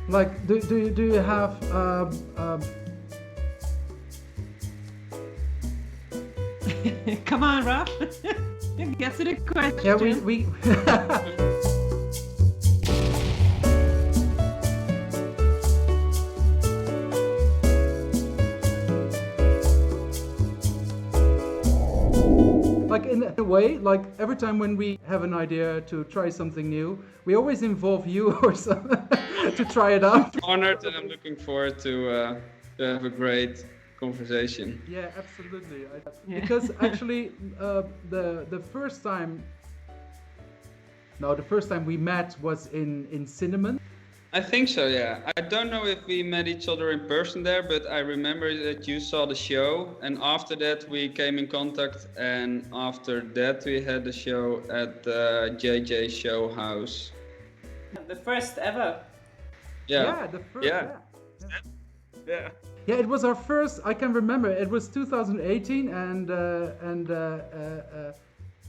Like, do you have Come on, Ralf. Get to the question. yeah, we like in a way, like every time when we have an idea to try something new, we always involve you or something to try it out. Honored, and I'm looking forward to have a great conversation. Yeah, absolutely. Because actually, the first time we met was in Cinnamon. I think so, yeah. I don't know if we met each other in person there, but I remember that you saw the show, and after that we came in contact, and after that we had the show at the JJ Show House. The first ever. Yeah, the first. Yeah. Yeah. Yeah, it was our first. I can remember. It was 2018, and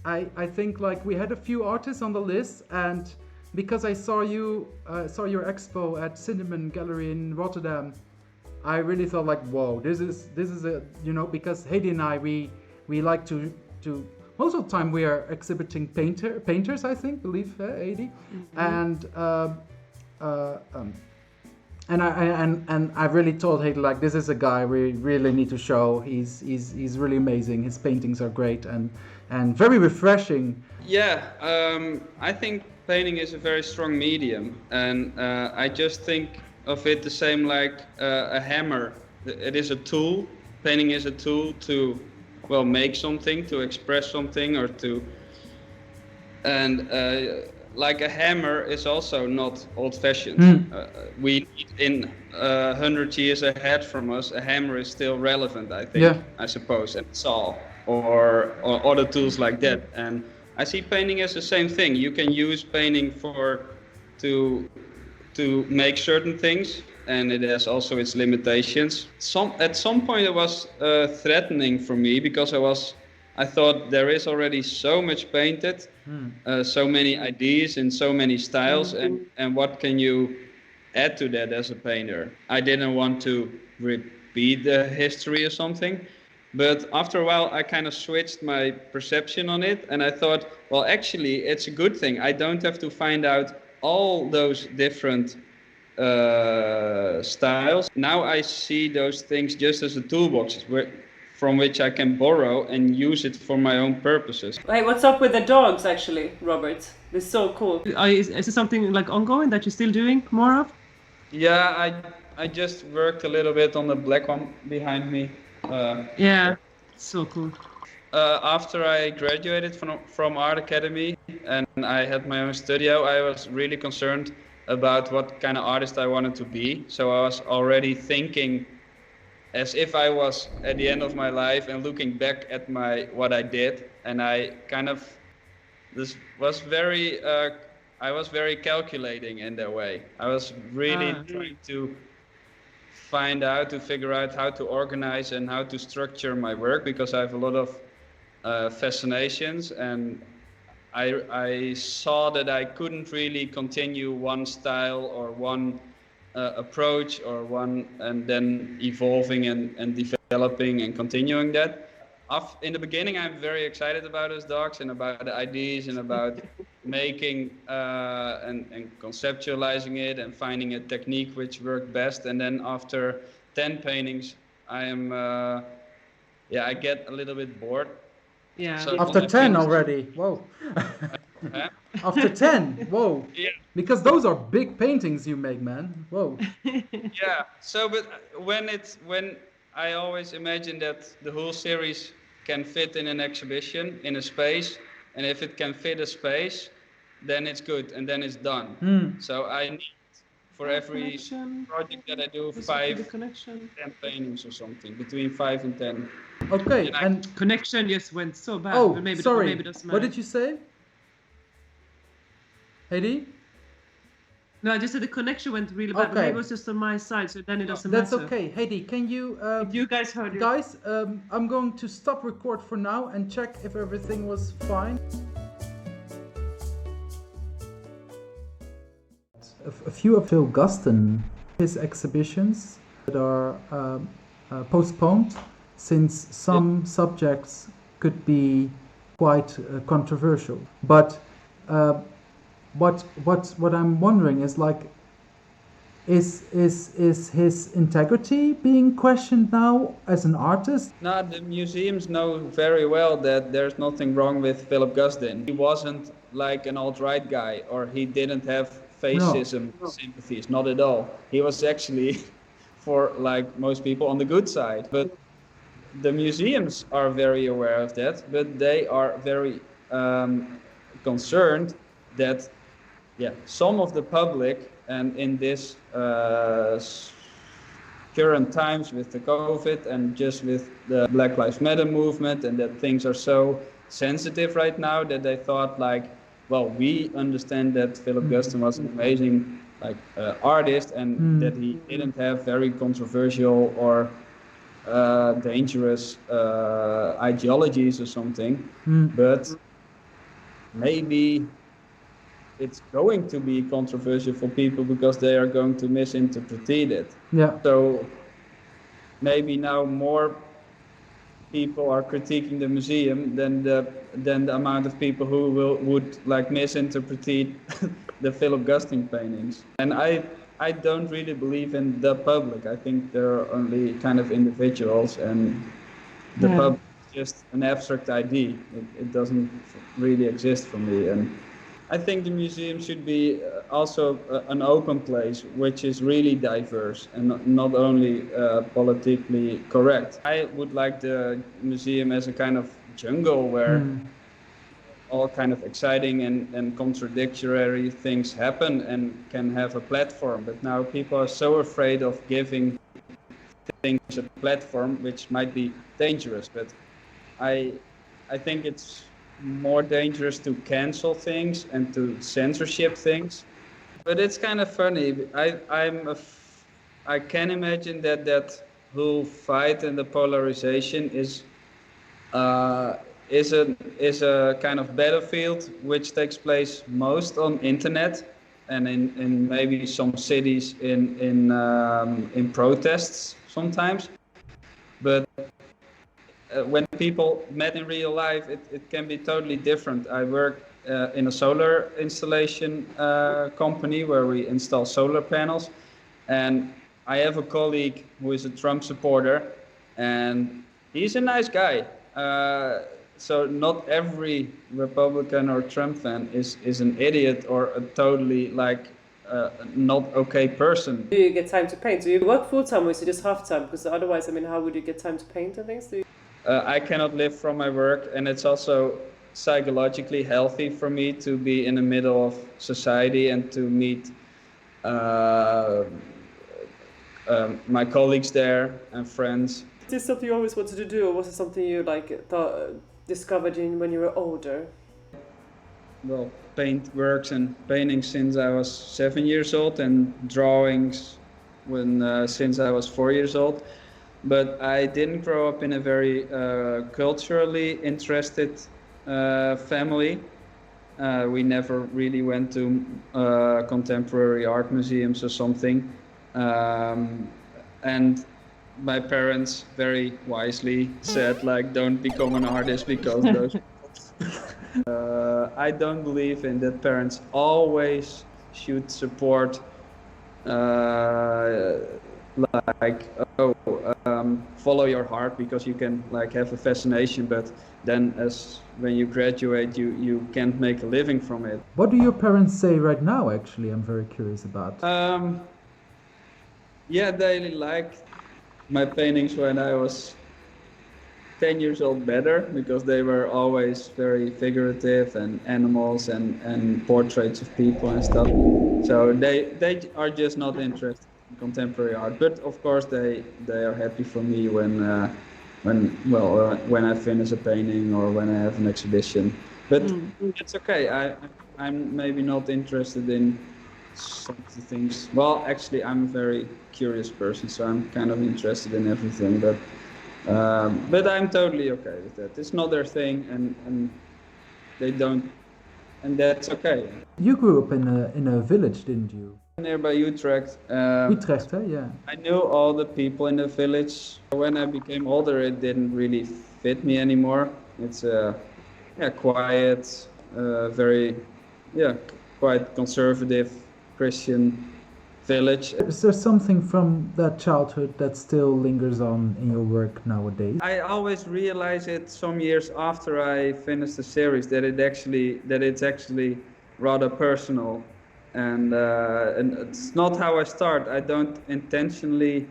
I think like we had a few artists on the list, and because I saw your expo at Cinnamon Gallery in Rotterdam, I really thought like, whoa, this is a, you know, because Heidi and I we like to most of the time we are exhibiting painters, I think, believe Heidi, and I really told Heidi like, this is a guy we really need to show. He's really amazing. His paintings are great and very refreshing. Yeah, I think painting is a very strong medium, and I just think of it the same like a hammer. It is a tool. Painting is a tool to, well, make something, to express something, or to, and like a hammer is also not old-fashioned. We need in 100 years ahead from us, a hammer is still relevant, I think. Yeah. I suppose, and saw or other tools like that. And I see painting as the same thing. You can use painting to make certain things, and it has also its limitations. At some point it was threatening for me, because I thought there is already so much painted, so many ideas and so many styles, and what can you add to that as a painter? I didn't want to repeat the history or something. But after a while, I kind of switched my perception on it, and I thought, well, actually, it's a good thing. I don't have to find out all those different styles. Now I see those things just as a toolbox from which I can borrow and use it for my own purposes. Hey, what's up with the dogs, actually, Robert? This is so cool. Is it something like ongoing that you're still doing more of? Yeah, I just worked a little bit on the black one behind me. Yeah, so cool. After I graduated from Art Academy and I had my own studio, I was really concerned about what kind of artist I wanted to be. So I was already thinking as if I was at the end of my life and looking back at what I did, and I kind of I was very calculating in that way. I was really trying to figure out how to organize and how to structure my work, because I have a lot of fascinations, and I saw that I couldn't really continue one style or one approach or one, and then evolving and developing and continuing that. In the beginning, I'm very excited about those dogs and about the ideas and about making and conceptualizing it and finding a technique which worked best. And then after 10 paintings, I get a little bit bored. Yeah. So after 10 already, whoa. After 10, whoa. Yeah. Because those are big paintings you make, man. Whoa. Yeah. So, but when I always imagine that the whole series can fit in an exhibition, in a space, and if it can fit a space, then it's good, and then it's done. So I need, for every project that I do, 10 paintings or something, between 5 and 10. Okay, and connection just went so bad. Oh, but maybe sorry. Maybe it doesn't matter. What did you say? Heidi? No, I just said the connection went really bad. Okay. But maybe it was just on my side, so then it doesn't That's matter. okay. Heidi, can you... you guys heard it. Guys, I'm going to stop record for now and check if everything was fine. A few of Phil Guston, his exhibitions that are postponed since some subjects could be quite controversial. But what I'm wondering is like, is his integrity being questioned now as an artist? No, the museums know very well that there's nothing wrong with Philip Gusdin. He wasn't like an alt-right guy, or he didn't have fascism sympathies, not at all. He was actually, for like most people, on the good side. But the museums are very aware of that, but they are very concerned that some of the public, and in this current times with the COVID and just with the Black Lives Matter movement, and that things are so sensitive right now, that they thought like, well, we understand that Philip Guston was an amazing artist, and that he didn't have very controversial or dangerous ideologies or something, but maybe it's going to be controversial for people because they are going to misinterpret it. Yeah. So maybe now more people are critiquing the museum than the amount of people who would like misinterpret the Philip Guston paintings. And I don't really believe in the public. I think there are only kind of individuals, and the public is just an abstract idea. It doesn't really exist for me. And I think the museum should be also an open place, which is really diverse and not only politically correct. I would like the museum as a kind of jungle where all kind of exciting and contradictory things happen and can have a platform. But now people are so afraid of giving things a platform, which might be dangerous. But I think it's more dangerous to cancel things and to censorship things. But it's kind of funny. I can imagine that whole fight and the polarization is a kind of battlefield which takes place most on internet and in maybe some cities in protests sometimes. But when people met in real life, it can be totally different. I work in a solar installation company where we install solar panels, and I have a colleague who is a Trump supporter, and he's a nice guy. So not every Republican or Trump fan is an idiot or a totally not okay person. Do you get time to paint? Do you work full time or is it just half time? Because otherwise, I mean, how would you get time to paint and things? I cannot live from my work, and it's also psychologically healthy for me to be in the middle of society and to meet my colleagues there and friends. Is this something you always wanted to do, or was it something you discovered when you were older? Well, paint works and painting since I was 7 years old, and drawings since I was 4 years old. But I didn't grow up in a very culturally interested family. We never really went to contemporary art museums or something. And my parents very wisely said, don't become an artist because those I don't believe in that. Parents always should support follow your heart, because you can have a fascination, but then when you graduate you can't make a living from it. What do your parents say right now, actually? I'm very curious about. They like my paintings when I was 10 years old better, because they were always very figurative and animals and portraits of people and stuff. So they are just not interested in contemporary art. But of course they are happy for me when I finish a painting or when I have an exhibition. But it's okay. I'm maybe not interested in some of the things. Well, actually, I'm a very curious person, so I'm kind of interested in everything. But I'm totally okay with that. It's not their thing, and they don't and that's okay. You grew up in a village, didn't you? Nearby Utrecht. Utrecht, huh? Yeah. I knew all the people in the village. When I became older, it didn't really fit me anymore. It's a quiet, very quite conservative Christian village. Is there something from that childhood that still lingers on in your work nowadays? I always realize it some years after I finished the series that it's actually rather personal, and it's not how I start. I don't intentionally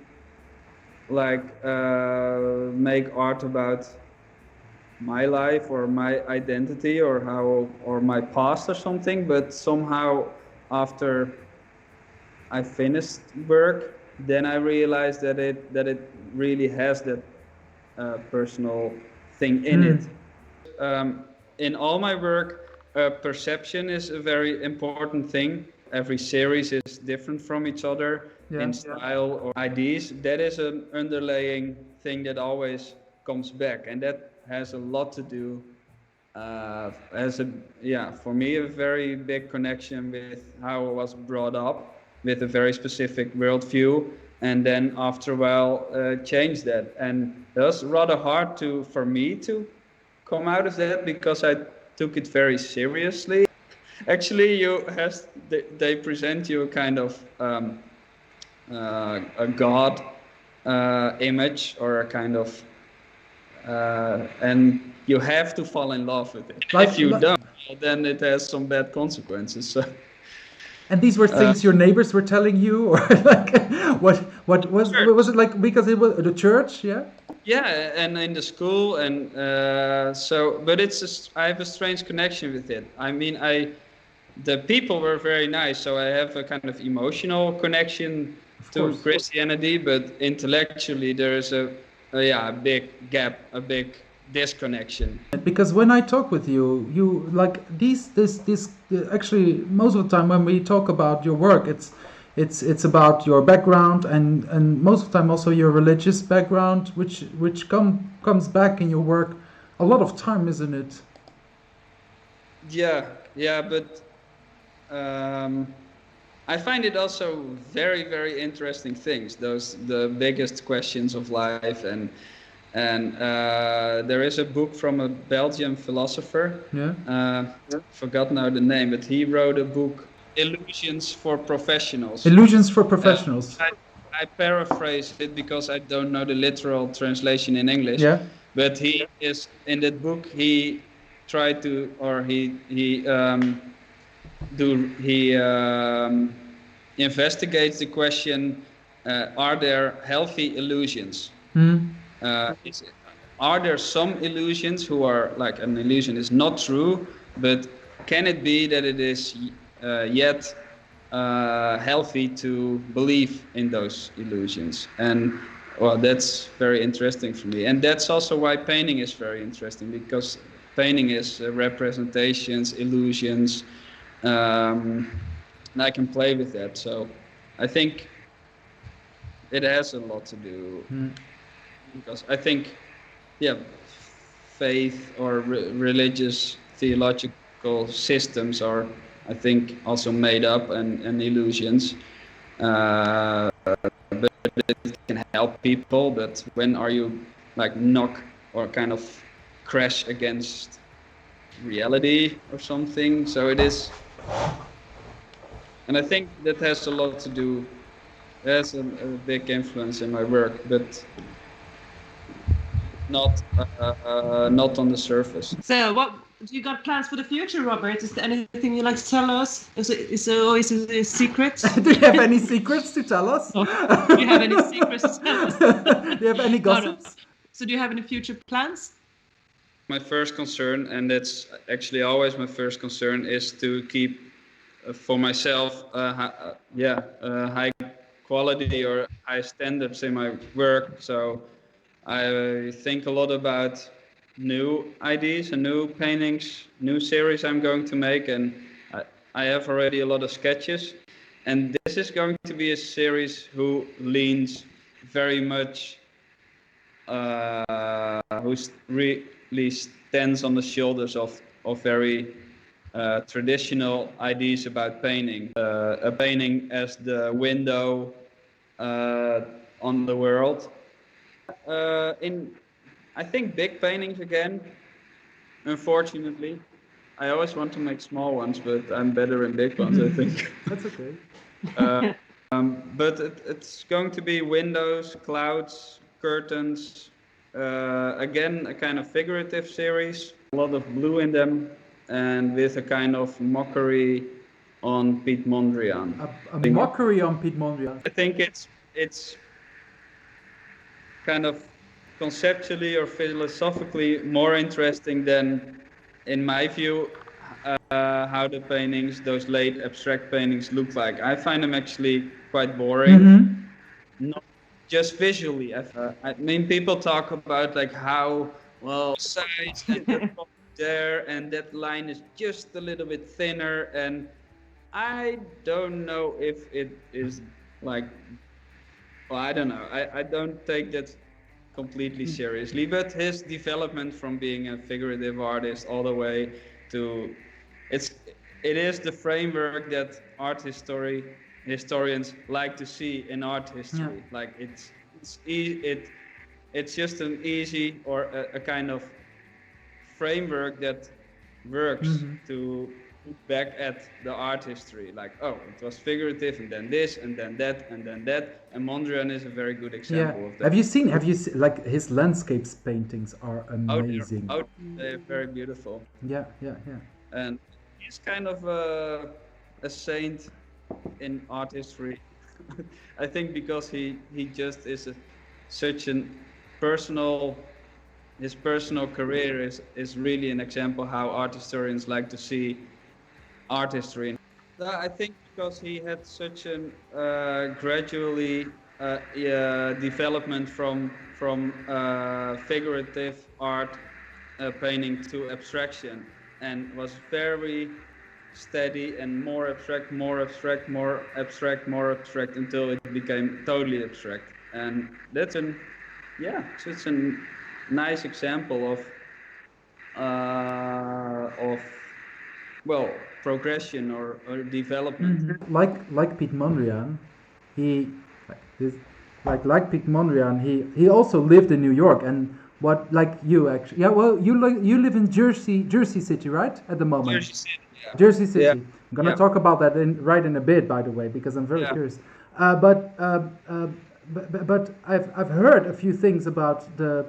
make art about my life or my identity or my past or something, but somehow after I finished work, then I realized that it really has that personal thing in it. In all my work, perception is a very important thing. Every series is different from each other in style or ideas. That is an underlying thing that always comes back, and that has a lot to do for me a very big connection with how I was brought up with a very specific worldview, and then after a while change that. And it was rather hard for me to come out of that because I took it very seriously. Actually, they present you a kind of a god image or a kind of and you have to fall in love with it. If you don't, then it has some bad consequences. So. And these were things your neighbors were telling you, or like what was it like? Because it was the church, yeah. Yeah, and in the school, and but I have a strange connection with it. I mean, the people were very nice, so I have a kind of emotional connection to Christianity, but intellectually there is a big gap, a big disconnection. Because when I talk with you, you like this actually most of the time when we talk about your work, it's about your background and most of the time also your religious background, which comes back in your work a lot of time, isn't it? Yeah, but I find it also very, very interesting things. The biggest questions of life, and there is a book from a Belgian philosopher. Forgot now the name, but he wrote a book, Illusions for Professionals. Illusions for Professionals. I paraphrase it because I don't know the literal translation in English. Yeah. But he is in that book. He tried to, or he investigates the question: are there healthy illusions? Are there some illusions who are like an illusion is not true, but can it be that it is yet healthy to believe in those illusions? And well, that's very interesting for me, and that's also why painting is very interesting, because painting is representations, illusions, and I can play with that. So I think it has a lot to do, because I think, faith or religious theological systems are, I think, also made up and illusions. But it can help people. But when are you like knock or kind of crash against reality or something? So it is, and I think that has a lot to do. It has a big influence in my work, but not on the surface. So, what do you got plans for the future, Robert? Is there anything you'd like to tell us? Is it always a secret? Do you have any secrets to tell us? Do you have any secrets to tell us? Do you have any gossips? No. So, do you have any future plans? My first concern, and that's actually always my first concern, is to keep for myself high quality or high standards in my work. So I think a lot about new ideas and new paintings, new series I'm going to make, and I have already a lot of sketches. And this is going to be a series who leans very much, who really stands on the shoulders of very traditional ideas about painting. A painting as the window on the world. I think big paintings again, unfortunately. I always want to make small ones, but I'm better in big ones, I think. That's okay. But it's going to be windows, clouds, curtains. Again, a kind of figurative series. A lot of blue in them, and with a kind of mockery on Piet Mondrian. A mockery on Piet Mondrian. I think it's kind of conceptually or philosophically more interesting than, in my view, how the paintings, those late abstract paintings, look like. I find them actually quite boring. Not just visually. I mean, people talk about like how well size and the top there, and that line is just a little bit thinner, and I don't know if it is like, well, I don't know. I don't take that completely seriously, but his development from being a figurative artist all the way to it is the framework that historians like to see in art history. Yeah. Like it's just an easy or a kind of framework that works to look back at the art history. Like, oh, it was figurative, and then this, and then that, and then that. And Mondrian is a very good example of that. Have you seen like his landscapes paintings are amazing. They're very beautiful. Yeah. And he's kind of a saint in art history. I think because he just is such a his personal career is really an example how art historians like to see art history. I think because he had such a gradually development from figurative art painting to abstraction, and was very steady and more abstract until it became totally abstract. And that's such a nice example of progression or development. Like Piet Mondrian, like Piet Mondrian, he also lived in New York, and what, like you actually, you live in Jersey City, right, at the moment? Jersey City. Yeah. Jersey City. Yeah. I'm gonna talk about that in a bit, by the way, because I'm very curious. But I've heard a few things about the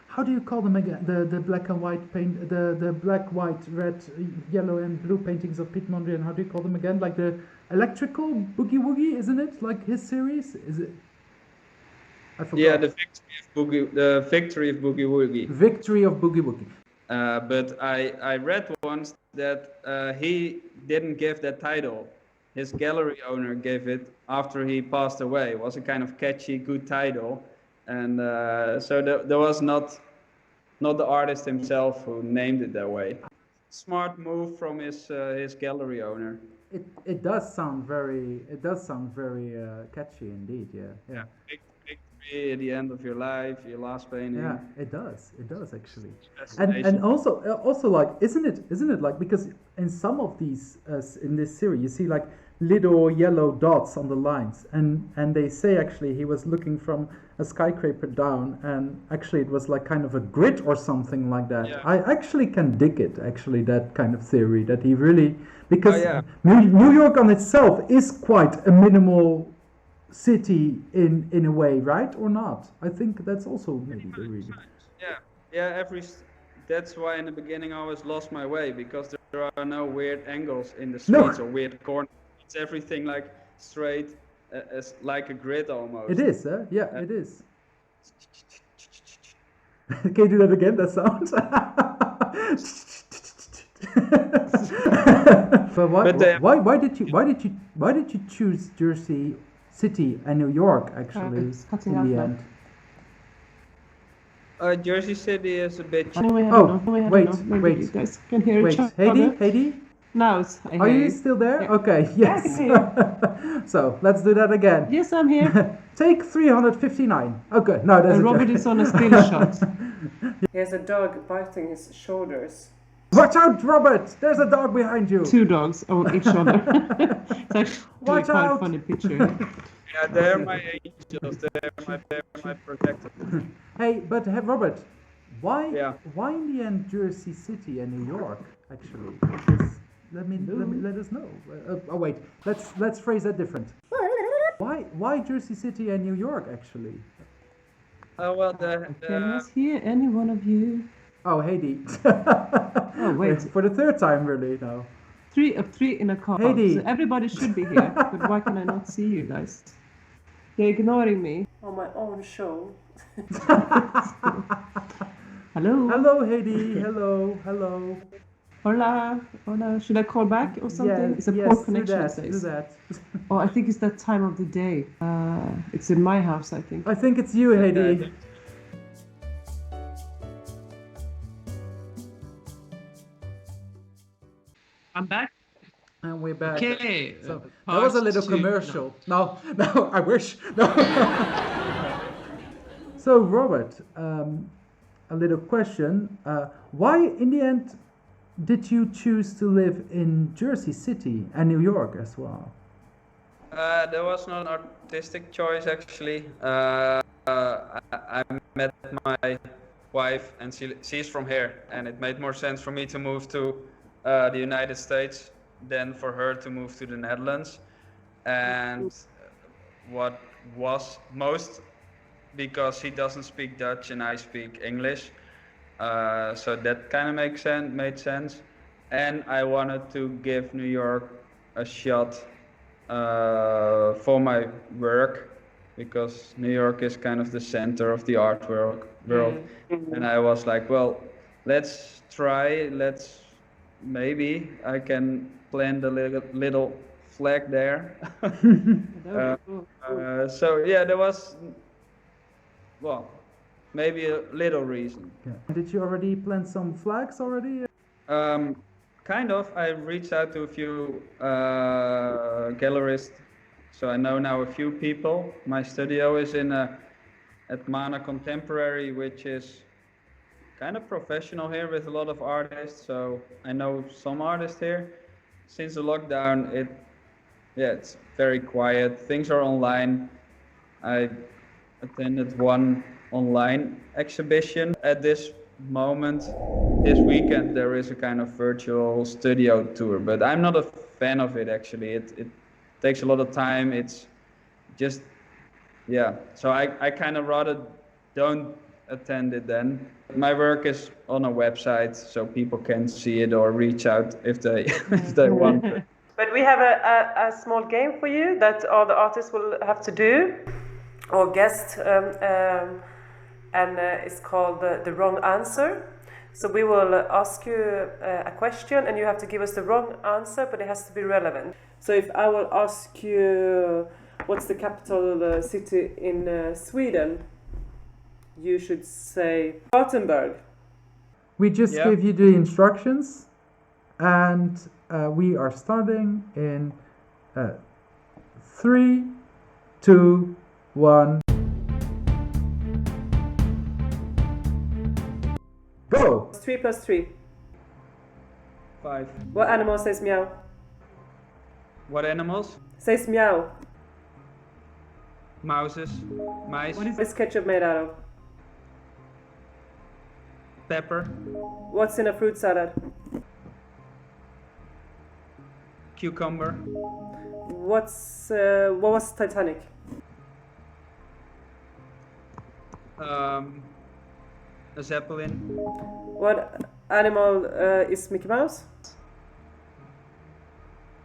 how do you call them again? The black and white paint, the black, white, red, yellow, and blue paintings of Piet Mondrian. How do you call them again? Like the electrical boogie woogie, isn't it? Like his series, is it? I forgot. Yeah, the victory of boogie woogie. Victory of boogie woogie. But I read once that he didn't give that title. His gallery owner gave it after he passed away. It was a kind of catchy, good title. And so there was not the artist himself who named it that way. Smart move from his gallery owner. It does sound very catchy indeed. Yeah. Victory at the end of your life, your last painting. Yeah, it does actually. And also like isn't it like, because in some of these in this series you see like little yellow dots on the lines, and they say actually he was looking from a skyscraper down, and actually it was like kind of a grid or something like that. Yeah. I actually can dig it, actually, that kind of theory, that he really, because New York on itself is quite a minimal city in a way, right, or not? I think that's also maybe the reason. That's why in the beginning I always lost my way, because there are no weird angles in the streets or weird corners. It's everything like straight, as like a grid almost. It is, it is. Can you do that again? That sound. But why did you choose Jersey City and New York actually in the end? Jersey City is a bit. Wait. You guys can hear each other. Heidi. Now, are you still there? Yeah. Okay, yes. So let's do that again. Yes, I'm here. Take 359. Okay, no, that's Robert is on a still shot. He has a dog biting his shoulders. Watch out, Robert! There's a dog behind you. 2 dogs on each other. It's actually Watch quite out. a funny picture. Yeah, they're my angels. They're my protectors. Hey, but Robert, why Yeah. why in the end Jersey City and New York actually? Because let us know. Oh wait, let's phrase that different. Why Jersey City and New York actually? Oh well, Can I hear any one of you? Oh, Heidi. Oh wait, For the third time really now. 3 of 3 in a car. Heidi. So everybody should be here, but why can I not see you guys? You're ignoring me on my own show. Hello. Hello, Heidi. Hello. Hola. Should I call back or something? It's a poor connection. Do that. Oh, I think it's that time of the day. It's in my house, I think. I think it's you, Heidi. I'm back. And we're back. Okay. So that was a little part 2. commercial. No, I wish. No. So Robert, a little question. Why in the end did you choose to live in Jersey City and New York as well? There was not an artistic choice actually. I met my wife and she's from here, and it made more sense for me to move to the United States than for her to move to the Netherlands. And what was most because he doesn't speak Dutch and I speak English, so that kind of made sense. And I wanted to give New York a shot for my work, because New York is kind of the center of the art world. And I was like, well, let's try, maybe I can plant a little flag there. So yeah, there was, well, maybe a little reason. Yeah. Did you already plant some flags already? Kind of. I reached out to a few gallerists, so I know now a few people. My studio is at Mana Contemporary, which is kind of professional here with a lot of artists. So I know some artists here. Since the lockdown, it's very quiet. Things are online. I attended one online exhibition. At this moment, this weekend, there is a kind of virtual studio tour, but I'm not a fan of it actually. It takes a lot of time. It's just, yeah. So I kind of rather don't attend it then. My work is on a website, so people can see it or reach out if they if they want. But we have a small game for you that all the artists will have to do, or guest, and it's called the wrong answer. So we will ask you a question, and you have to give us the wrong answer, but it has to be relevant. So if I will ask you, what's the capital city in Sweden? You should say Gothenburg. We just gave you the instructions, and we are starting in 3, 2, 1. Go! 3 plus 3. 5. What animal says meow? What animals? Says meow. Mouses, mice, What is ketchup made out of? pepper, What's in a fruit salad? cucumber, What was Titanic? a zeppelin, What animal is Mickey Mouse?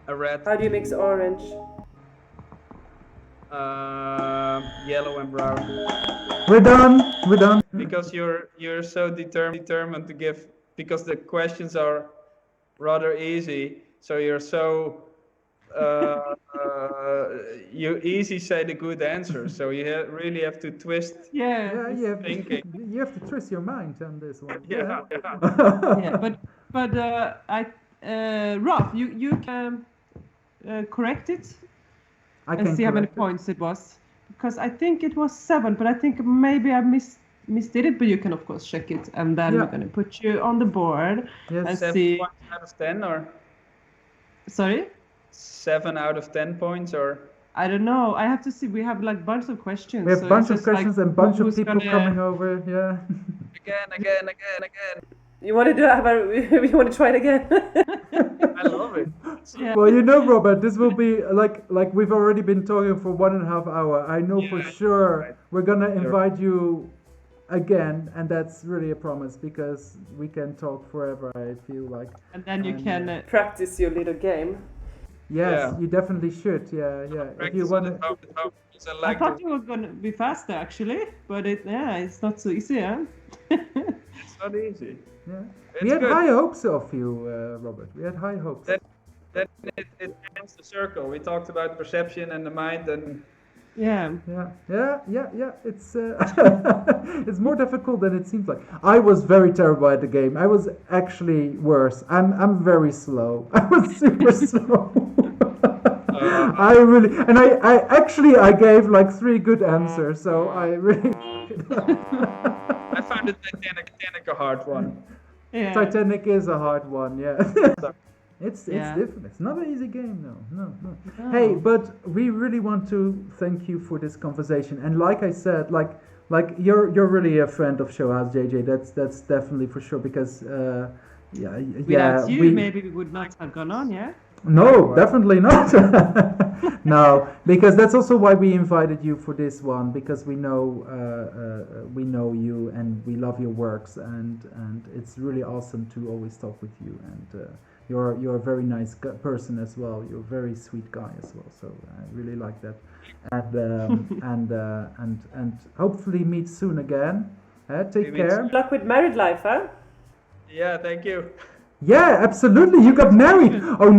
a rat, How do you mix orange? yellow and brown. We're done. Because you're so determined to give, because the questions are rather easy, so you're so you easy say the good answer, so you really have to twist. Yeah, thinking. you have to twist your mind on this one. Yeah. Yeah, but Ralf, you can correct it I and can see how many correct it. points it was, because I think it was 7, but I think maybe I missed it, but you can of course check it, and then we're gonna put you on the board. Yes. Let's 7 see. points out of 10 or Sorry, 7 out of 10 points or? I don't know. I have to see. We have like bunch of questions. We have so bunch it's of just, like, questions and bunch of who's people gonna- coming over. Yeah. Again. You want to do? You want to try it again? I love it. Yeah. Well, you know, Robert, this will be like we've already been talking for 1.5 hours. I know for Yeah, sure right. we're gonna invite you again, and that's really a promise because we can talk forever. I feel like. And then you And, can Practice your little game. Yes, Yeah. you definitely should. Yeah. If you Practice want on to. the home because I I like thought to. you were gonna be faster actually, but it's not so easy, huh? It's not easy. Yeah. It's We had good. high hopes of you, Robert. We had high hopes. Then it ends the circle. We talked about perception and the mind, and Yeah. Yeah. It's it's more difficult than it seems like. I was very terrible at the game. I was actually worse. I'm very slow. I was super slow. I really and I gave like 3 good answers, so I really. I found the Titanic a hard one. Yeah. Titanic is a hard one, yeah. It's Yeah. different. It's not an easy game, no. No. Hey, but we really want to thank you for this conversation. And like I said, like you're really a friend of Showhouse, JJ. That's definitely for sure because Without you, maybe we would not have gone on, yeah? No, definitely not. No, because that's also why we invited you for this one because we know you and we love your works and it's really awesome to always talk with you and you're a very nice person as well. You're a very sweet guy as well. So I really like that and and hopefully meet soon again. Take Maybe care. Good luck with married life, huh? Yeah, thank you. Yeah, absolutely. You got married. Oh,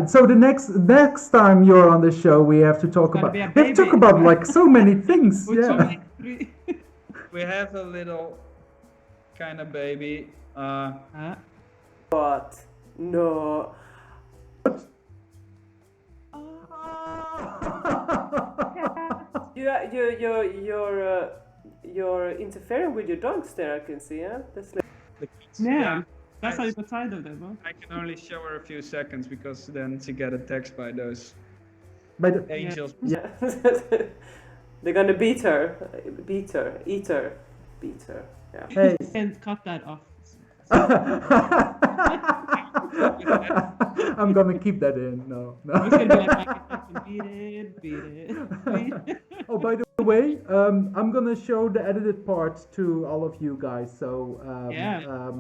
So the next time you're on the show, we have to talk Gotta about. be a We have to talk baby. about like so many things. With so Yeah. many- We have a little kind of baby. What? No. You're interfering with your dogs there. I can see, huh? That's like, Yeah. That's how you got tired of them, huh? I can only show her a few seconds because then she get a text by those But angels. yeah. They're gonna beat her, eat her. Yeah. hey, You can't cut that off. I'm gonna keep that in. No. We can be like, beat it. Oh, by the way, I'm gonna show the edited part to all of you guys. So Yeah.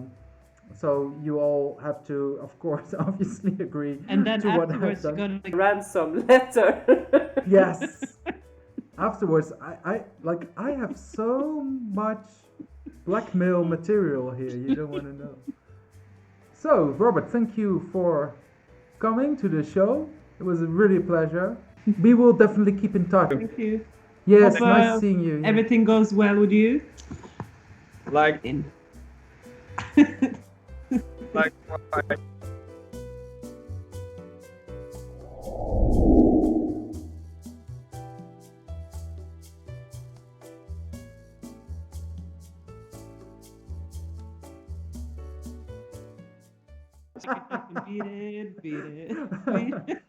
So you all have to, of course, obviously agree And then to what I've afterwards, you're done. gonna Ransom letter. Yes. Afterwards, I have so much blackmail material here. You don't want to know. So, Robert, thank you for coming to the show. It was really a pleasure. We will definitely keep in touch. Thank you. Yes, Hope, nice seeing you. Yeah. Everything goes well with you. Like, In. like. Beat it.